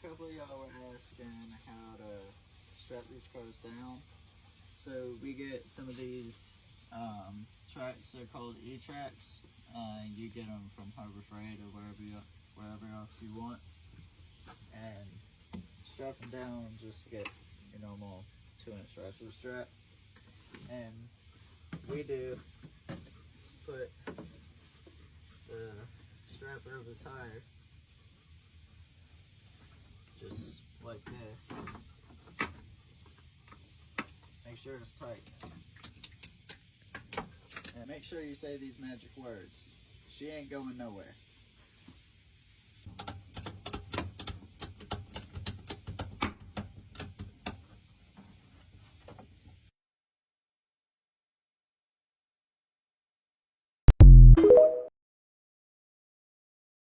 a couple of y'all were asking how to strap these cars down. So we get some of these tracks. They're called E-tracks. You get them from Harbor Freight or wherever else you want. And strap them down, just get your normal 2-inch ratchet strap. And we do is put the strap over the tire, just like this. Make sure it's tight. And make sure you say these magic words. She ain't going nowhere.